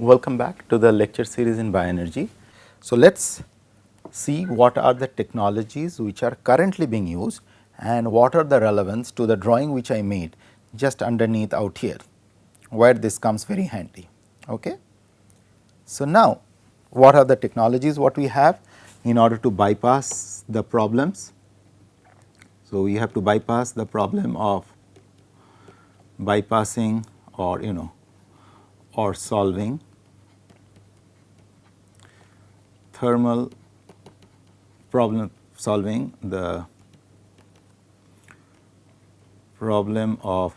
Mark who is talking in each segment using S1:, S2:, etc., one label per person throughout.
S1: Welcome back to the lecture series in bioenergy. So, let us see what are the technologies which are currently being used and what are the relevance to the drawing which I made just underneath out here, where this comes very handy. Okay. So, now what are the technologies what we have in order to bypass the problems. So, we have to bypass the problem of bypassing or solving thermal problem, solving the problem of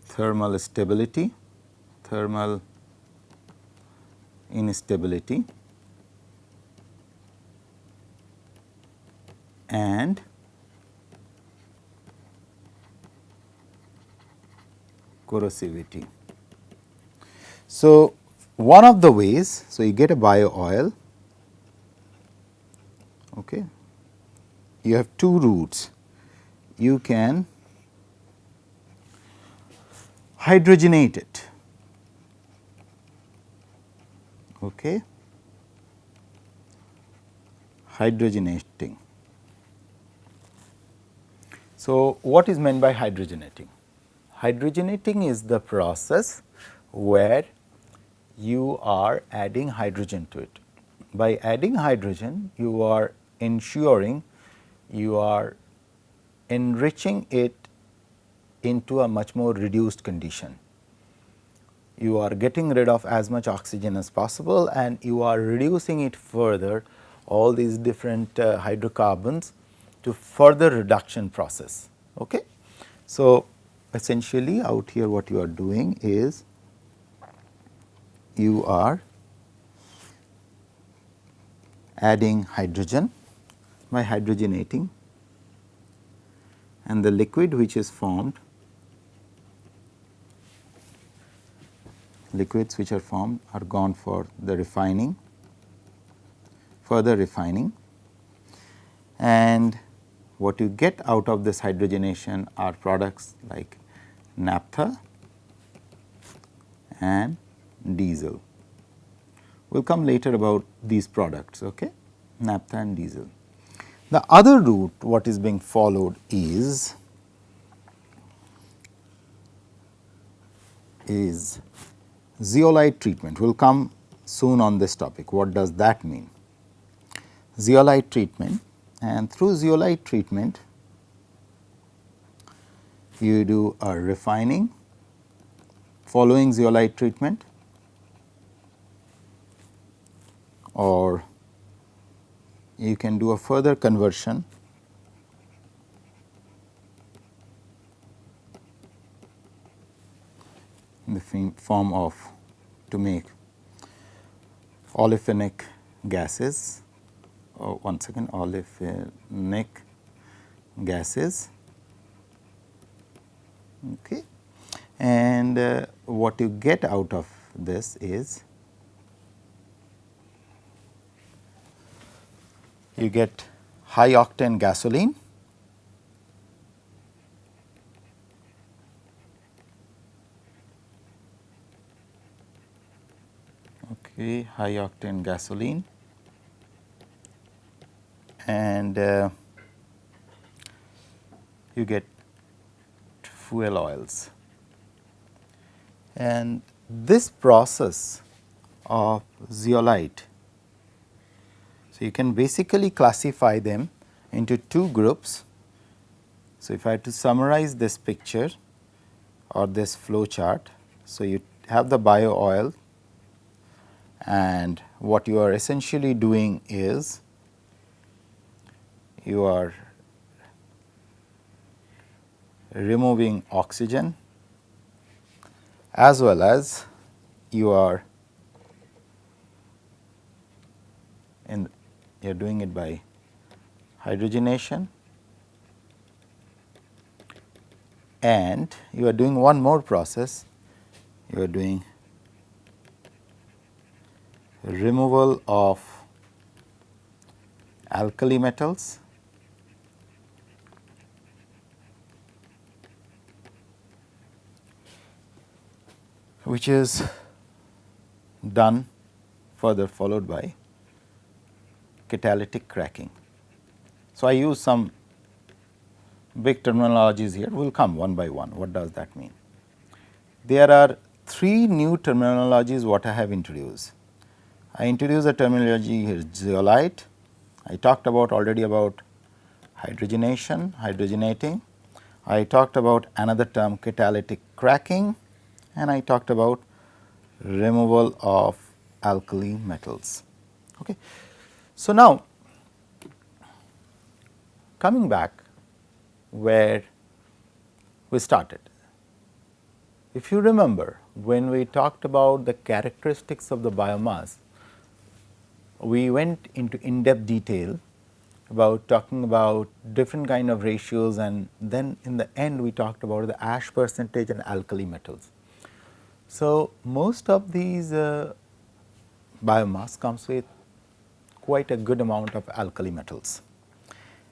S1: thermal stability, thermal instability and corrosivity. So, one of the ways, so you get a bio oil, okay. You have two routes. You can hydrogenate it, okay, hydrogenating. So, what is meant by hydrogenating? Hydrogenating is the process where you are adding hydrogen to it. By adding hydrogen, you are ensuring you are enriching it into a much more reduced condition. You are getting rid of as much oxygen as possible and you are reducing it further, all these different hydrocarbons to further reduction process. Okay. So, essentially out here what you are doing is you are adding hydrogen by hydrogenating, and the liquid which is formed, liquids which are formed are gone for the refining, further refining, and what you get out of this hydrogenation are products like naphtha and diesel. We will come later about these products, okay? Naphtha and diesel. The other route what is being followed is zeolite treatment. We will come soon on this topic. What does that mean? Zeolite treatment, and through zeolite treatment you do a refining following zeolite treatment, or you can do a further conversion in the form of to make olefinic gases, or once again olefinic gases, okay. And what you get out of this is you get high octane gasoline, okay, high octane gasoline, and you get fuel oils. And this process of zeolite, so you can basically classify them into two groups. So, if I had to summarize this picture or this flow chart, so you have the bio oil, and what you are essentially doing is you are removing oxygen as well as you are doing it by hydrogenation, and you are doing one more process, you are doing removal of alkali metals which is done further followed by catalytic cracking. So, I use some big terminologies here, we will come one by one. What does that mean? There are three new terminologies what I have introduced. I introduced a terminology here, zeolite. I talked about already about hydrogenation, hydrogenating. I talked about another term, catalytic cracking, and I talked about removal of alkali metals. Okay. So, now coming back where we started. If you remember, when we talked about the characteristics of the biomass, we went into in-depth detail about talking about different kind of ratios, and then in the end we talked about the ash percentage and alkali metals. So, most of these biomass comes with quite a good amount of alkali metals,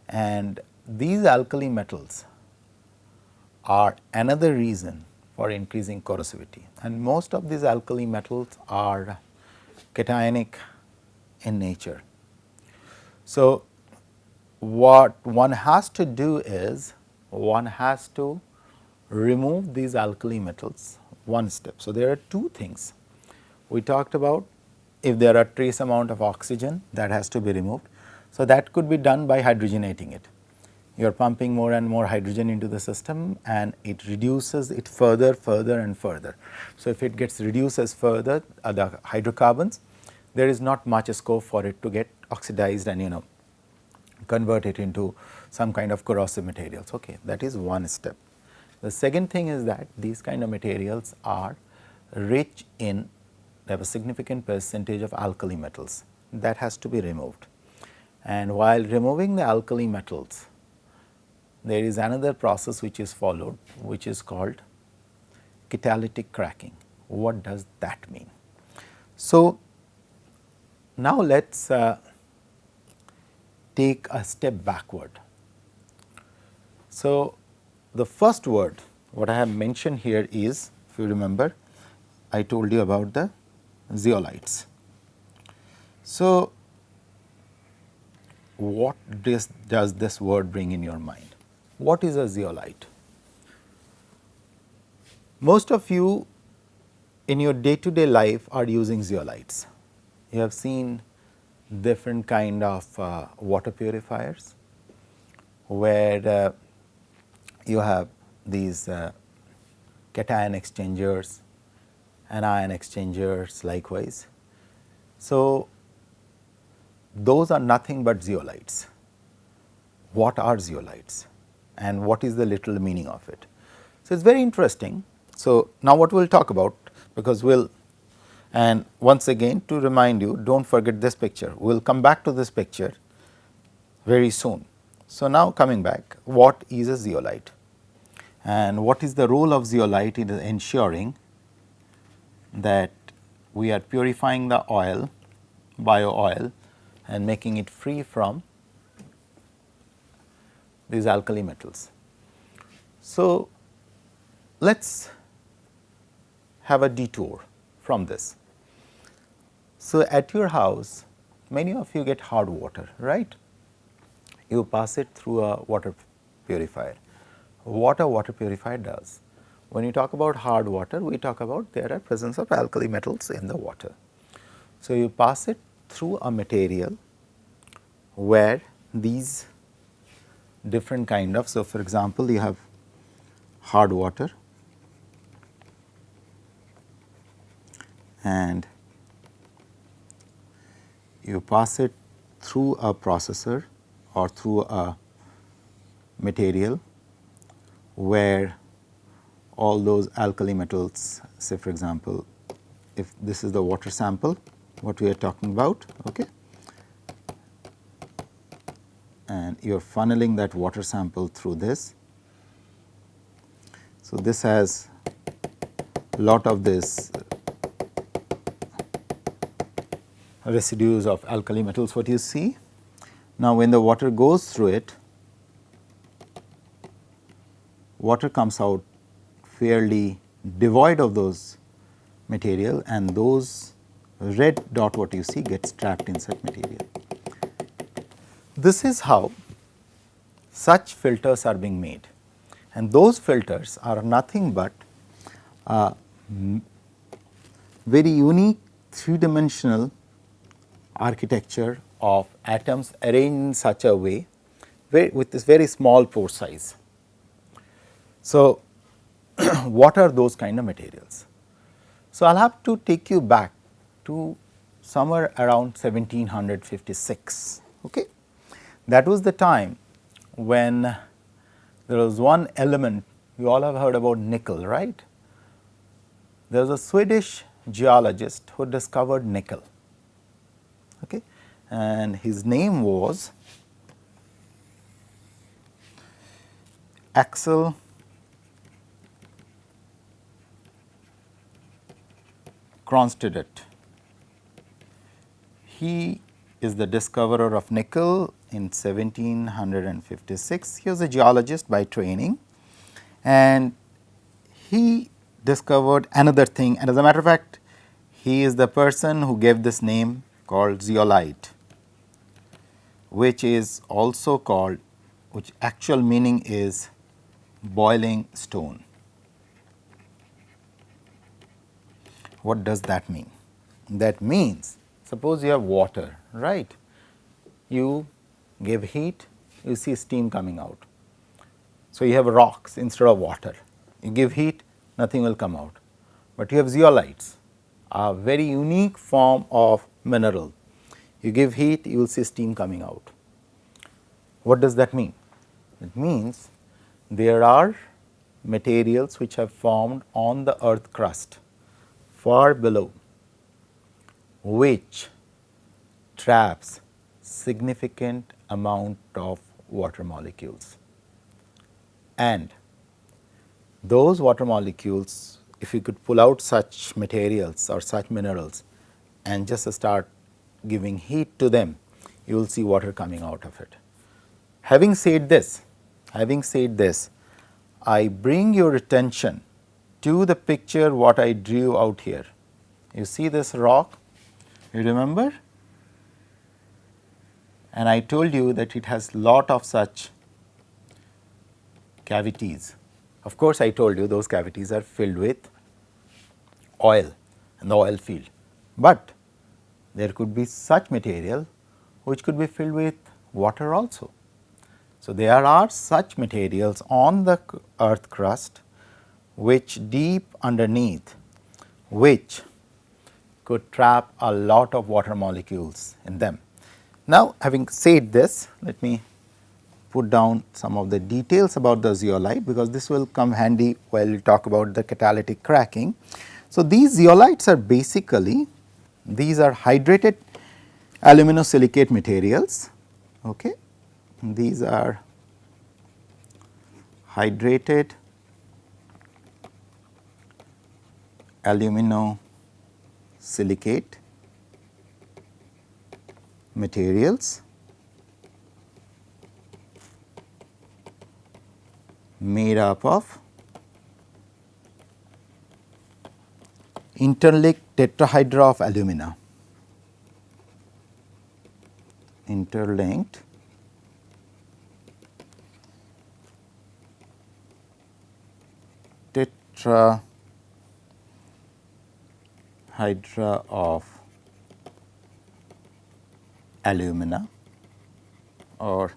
S1: and these alkali metals are another reason for increasing corrosivity, and most of these alkali metals are cationic in nature. So, what one has to do is one has to remove these alkali metals one step. So, there are two things we talked about. If there are trace amount of oxygen, that has to be removed. So, that could be done by hydrogenating it. You are pumping more and more hydrogen into the system and it reduces it further and further. So, if it gets reduces further the hydrocarbons, there is not much scope for it to get oxidized and convert it into some kind of corrosive materials. Okay, that is one step. The second thing is that these kind of materials are rich in, they have a significant percentage of alkali metals, that has to be removed. And while removing the alkali metals, there is another process which is followed, which is called catalytic cracking. What does that mean? So, now let us take a step backward. So, the first word what I have mentioned here is, if you remember, I told you about the zeolites. So, what does this word bring in your mind? What is a zeolite? Most of you in your day-to-day life are using zeolites. You have seen different kind of water purifiers where you have these cation exchangers, anion exchangers likewise. So, those are nothing but zeolites. What are zeolites and what is the literal meaning of it? So, it is very interesting. So, now what we will talk about, because we will, and once again to remind you, do not forget this picture, we will come back to this picture very soon. So, now coming back, what is a zeolite and what is the role of zeolite in ensuring that we are purifying the oil, bio oil, and making it free from these alkali metals. So, let us have a detour from this. So, at your house many of you get hard water, right? You pass it through a water purifier. What a water purifier does? When you talk about hard water, we talk about there are presence of alkali metals in the water. So, you pass it through a material where these different kind of, so for example, you have hard water and you pass it through a processor or through a material where all those alkali metals, say for example, if this is the water sample what we are talking about, okay, and you are funneling that water sample through this. So, this has lot of this residues of alkali metals what you see. Now, when the water goes through it, water comes out fairly devoid of those material, and those red dot what you see gets trapped in such material. This is how such filters are being made, and those filters are nothing but very unique three-dimensional architecture of atoms arranged in such a way with this very small pore size. So, what are those kind of materials? So, I will have to take you back to somewhere around 1756. Okay? That was the time when there was one element, you all have heard about nickel, right? There was a Swedish geologist who discovered nickel, okay? And his name was Axel Cronstedt. He is the discoverer of nickel in 1756. He was a geologist by training, and he discovered another thing, and as a matter of fact, he is the person who gave this name called zeolite, which is also called, which actual meaning is boiling stone. What does that mean? That means, suppose you have water, right? You give heat, you see steam coming out. So, you have rocks instead of water. You give heat, nothing will come out. But you have zeolites, a very unique form of mineral. You give heat, you will see steam coming out. What does that mean? It means there are materials which have formed on the earth crust far below, which traps significant amount of water molecules, and those water molecules, if you could pull out such materials or such minerals and just start giving heat to them, you will see water coming out of it. Having said this, I bring your attention to the picture what I drew out here. You see this rock, you remember? And I told you that it has lot of such cavities. Of course, I told you those cavities are filled with oil in the oil field, but there could be such material which could be filled with water also. So, there are such materials on the earth crust which deep underneath, which could trap a lot of water molecules in them. Now, having said this, let me put down some of the details about the zeolite, because this will come handy while we talk about the catalytic cracking. So, these zeolites are basically, these are hydrated aluminosilicate materials. Okay. These are hydrated aluminosilicate materials made up of interlinked tetrahedra of alumina, interlinked tetrahedra of alumina, or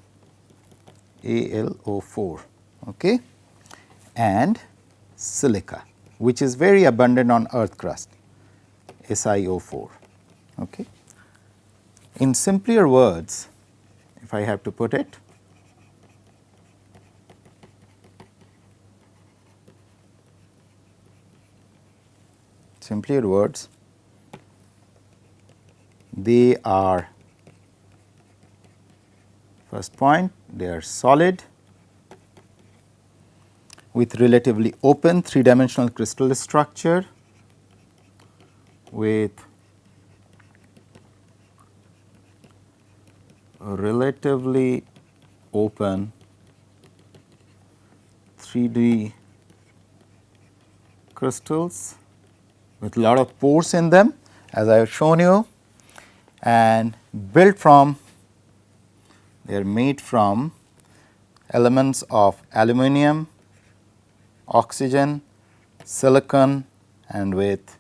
S1: AlO4, okay, and silica, which is very abundant on earth crust, SiO4. Okay. In simpler words, if I have to put it, simpler words, they are, first point, they are solid with relatively open three-dimensional crystal structure, with relatively open 3D crystals with a lot of pores in them, as I have shown you, and built from, they are made from elements of aluminum, oxygen, silicon, and with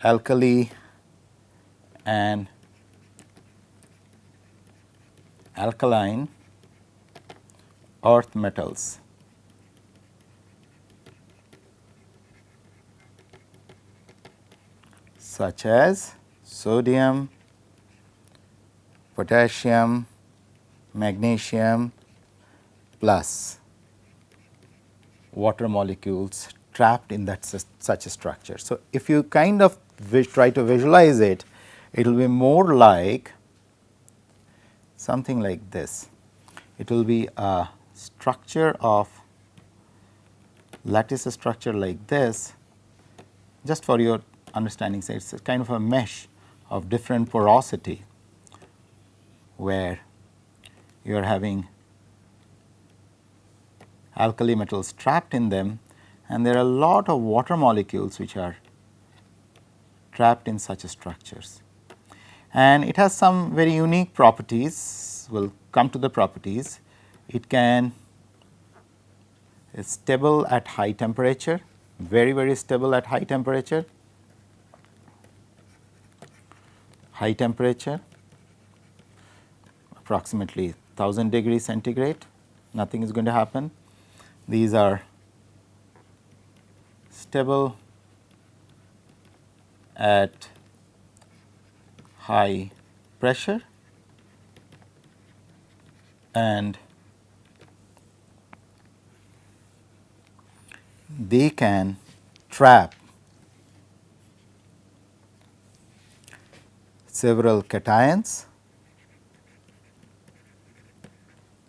S1: alkali and alkaline earth metals. Such as sodium, potassium, magnesium, plus water molecules trapped in that such a structure. So, if you kind of try to visualize it, it will be more like something like this. It will be a structure of lattice structure like this, just for your understanding sake. It is kind of a mesh of different porosity, where you are having alkali metals trapped in them, and there are a lot of water molecules which are trapped in such structures. And it has some very unique properties. We will come to the properties. It can is stable at high temperature, very stable at high temperature, approximately 1000 degrees centigrade, nothing is going to happen. These are stable at high pressure, and they can trap several cations.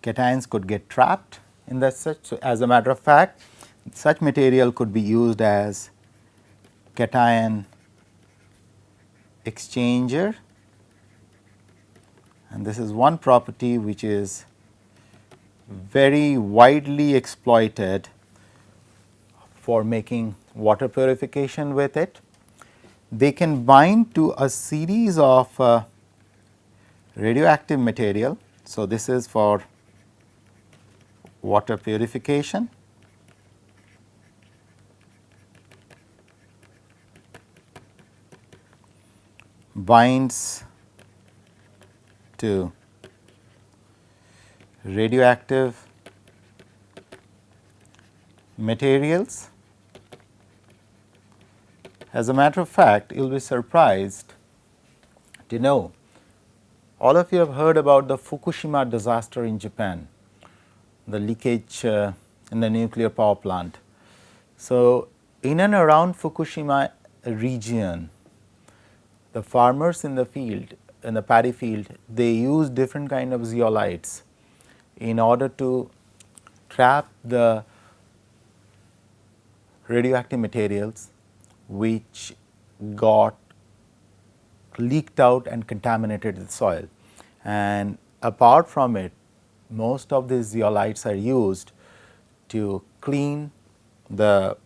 S1: Cations could get trapped in that such. So, as a matter of fact, such material could be used as cation exchanger, and this is one property which is very widely exploited for making water purification with it. They can bind to a series of radioactive material. So, this is for water purification. Binds to radioactive materials. As a matter of fact, you will be surprised to know, all of you have heard about the Fukushima disaster in Japan, the leakage in the nuclear power plant. So, in and around Fukushima region, the farmers in the field, in the paddy field, they use different kind of zeolites in order to trap the radioactive materials which got leaked out and contaminated the soil. And apart from it, most of these zeolites are used to clean the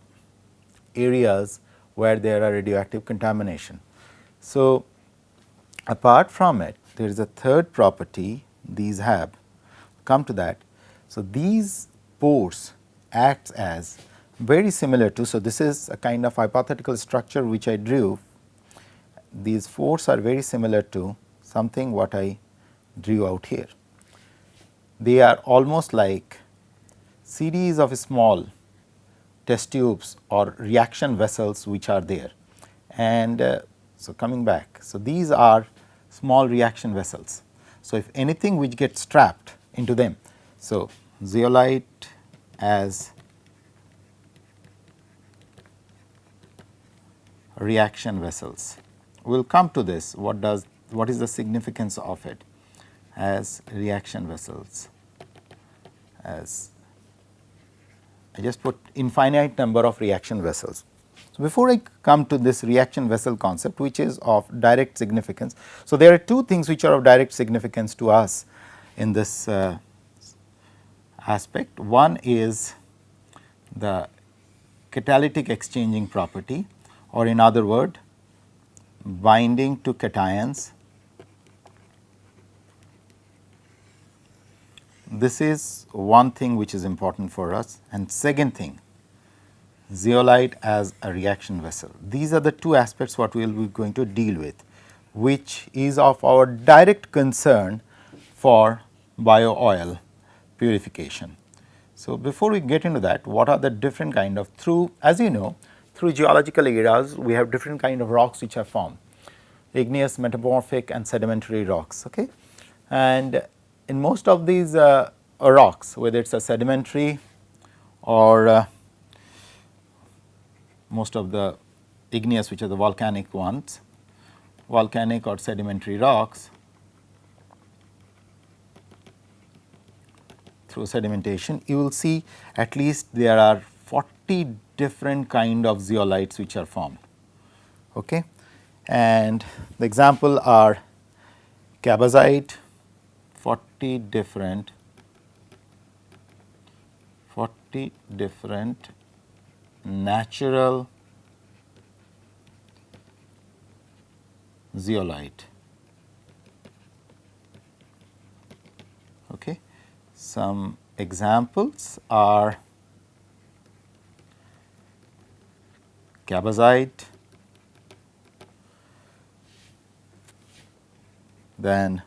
S1: areas where there are radioactive contamination. So, apart from it, there is a third property these have, come to that. So, these pores acts as very similar to, so this is a kind of hypothetical structure which I drew. These pores are very similar to something what I drew out here. They are almost like series of small test tubes or reaction vessels which are there. And so, coming back, so these are small reaction vessels. So, if anything which gets trapped into them, so zeolite as reaction vessels. We will come to this, what is the significance of it as reaction vessels, as I just put infinite number of reaction vessels. So, before I come to this reaction vessel concept, which is of direct significance. So, there are two things which are of direct significance to us in this aspect. One is the catalytic exchanging property, or in other word binding to cations. This is one thing which is important for us, and second thing, zeolite as a reaction vessel. These are the two aspects what we will be going to deal with, which is of our direct concern for bio oil purification. So, before we get into that, what are the different kind of, through, as you know, through geological eras we have different kind of rocks which are formed, igneous, metamorphic and sedimentary rocks. Okay? And in most of these rocks, whether it is a sedimentary or most of the igneous, which are the volcanic ones, volcanic or sedimentary rocks, through sedimentation, you will see at least there are 40 different kind of zeolites which are formed. Okay? And the example are cabazite, 40 different natural zeolite. Okay. Some examples are cabazite, then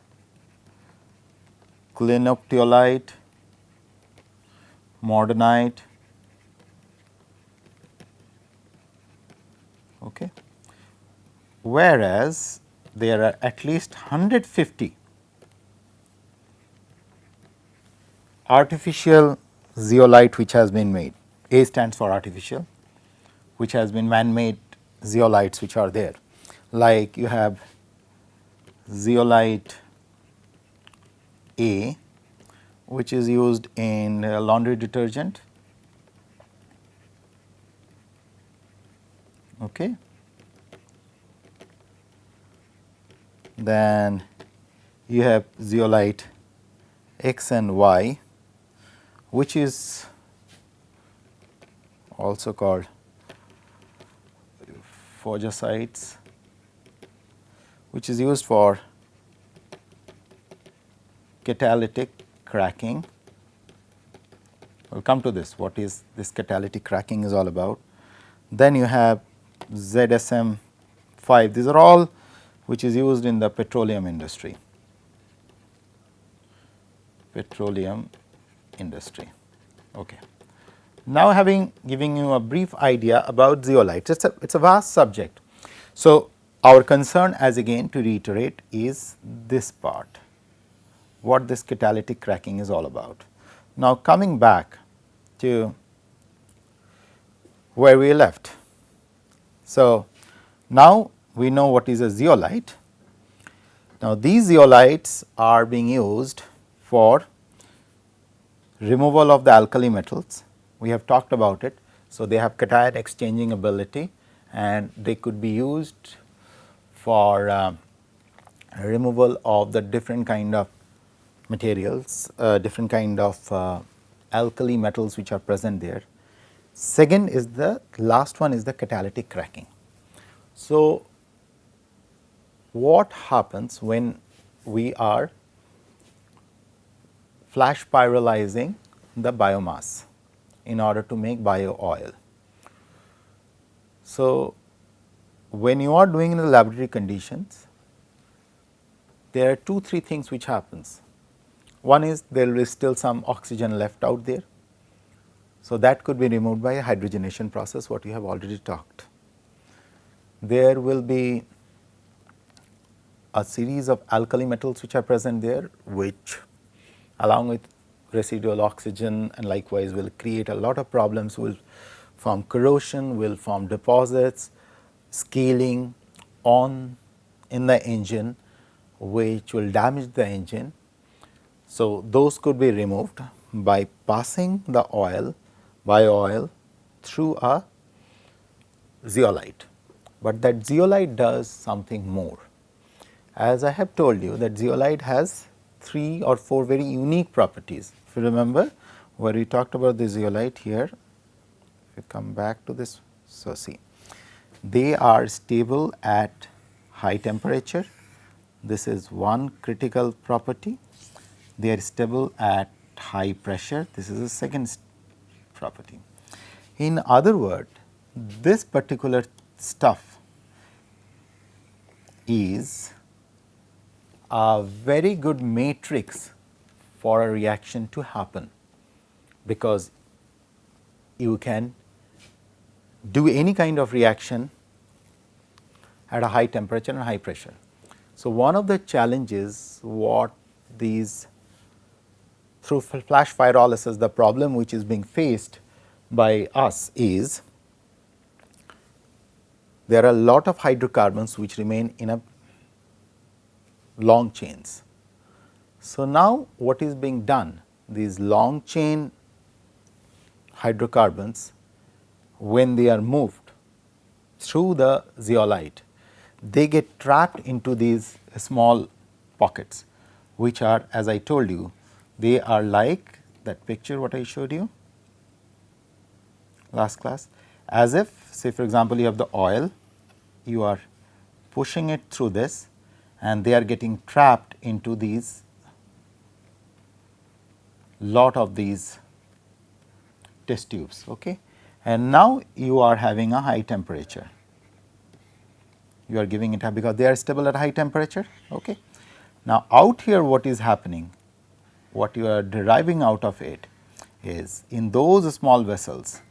S1: clinoptiolite, mordanite. Okay. Whereas there are at least 150 artificial zeolite which has been made. A stands for artificial, which has been man-made zeolites which are there. Like you have zeolite A, which is used in laundry detergent. Okay. Then you have zeolite X and Y, which is also called phogosites, which is used for catalytic cracking. We will come to this, what is this catalytic cracking is all about. Then you have ZSM5, these are all which is used in the petroleum industry. Okay. Now, having giving you a brief idea about zeolites, it's a vast subject. So, our concern, as again to reiterate, is this part, what this catalytic cracking is all about. Now, coming back to where we left. So, now we know what is a zeolite. Now, these zeolites are being used for removal of the alkali metals. We have talked about it. So, they have cation exchanging ability and they could be used for removal of the different kind of materials, different kind of alkali metals which are present there. Second is the last one is the catalytic cracking. So, what happens when we are flash pyrolyzing the biomass in order to make bio oil? So, when you are doing in the laboratory conditions, there are 2-3 things which happens. One is there is still some oxygen left out there. So, that could be removed by a hydrogenation process, what you have already talked. There will be a series of alkali metals which are present there, which along with residual oxygen and likewise will create a lot of problems, will form corrosion, will form deposits, scaling on in the engine, which will damage the engine. So, those could be removed by passing the oil, bio oil, through a zeolite, but that zeolite does something more. As I have told you that zeolite has 3 or 4 very unique properties. If you remember where we talked about the zeolite here, you come back to this, so see, they are stable at high temperature. This is one critical property. They are stable at high pressure. This is the second property. In other words, this particular stuff is a very good matrix for a reaction to happen, because you can do any kind of reaction at a high temperature and high pressure. So, one of the challenges what these through flash pyrolysis, the problem which is being faced by us is there are a lot of hydrocarbons which remain in a long chains. So, now what is being done, these long chain hydrocarbons, when they are moved through the zeolite, they get trapped into these small pockets, which are, as I told you, they are like that picture what I showed you last class, as if, say for example, you have the oil, you are pushing it through this and they are getting trapped into these lot of these test tubes. Okay. And now you are having a high temperature, you are giving it because they are stable at high temperature. Okay. Now, out here what is happening, what you are deriving out of it is in those small vessels,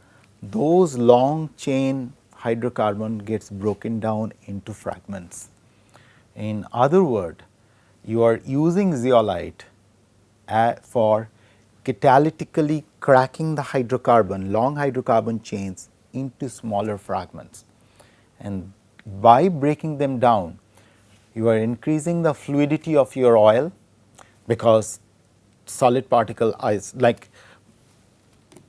S1: those long chain hydrocarbon gets broken down into fragments. In other words, you are using zeolite for catalytically cracking the hydrocarbon, long hydrocarbon chains into smaller fragments, and by breaking them down, you are increasing the fluidity of your oil, because solid particle is like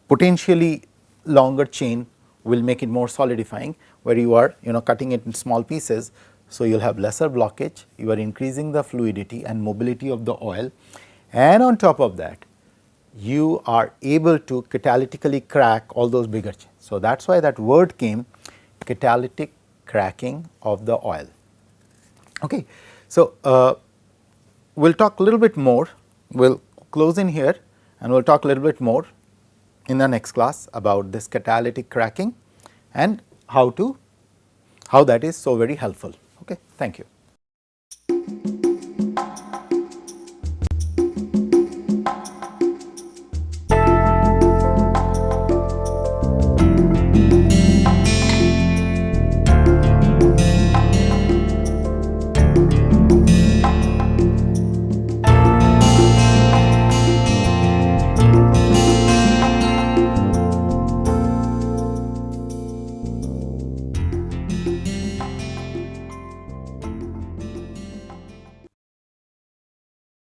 S1: potentially longer chain will make it more solidifying, where you are cutting it in small pieces. So, you will have lesser blockage, you are increasing the fluidity and mobility of the oil, and on top of that you are able to catalytically crack all those bigger chains. So, that is why that word came, catalytic cracking of the oil. Okay. So, we will talk a little bit more, we will close in here and we will talk a little bit more in the next class about this catalytic cracking and how that is so very helpful. Okay. Thank you.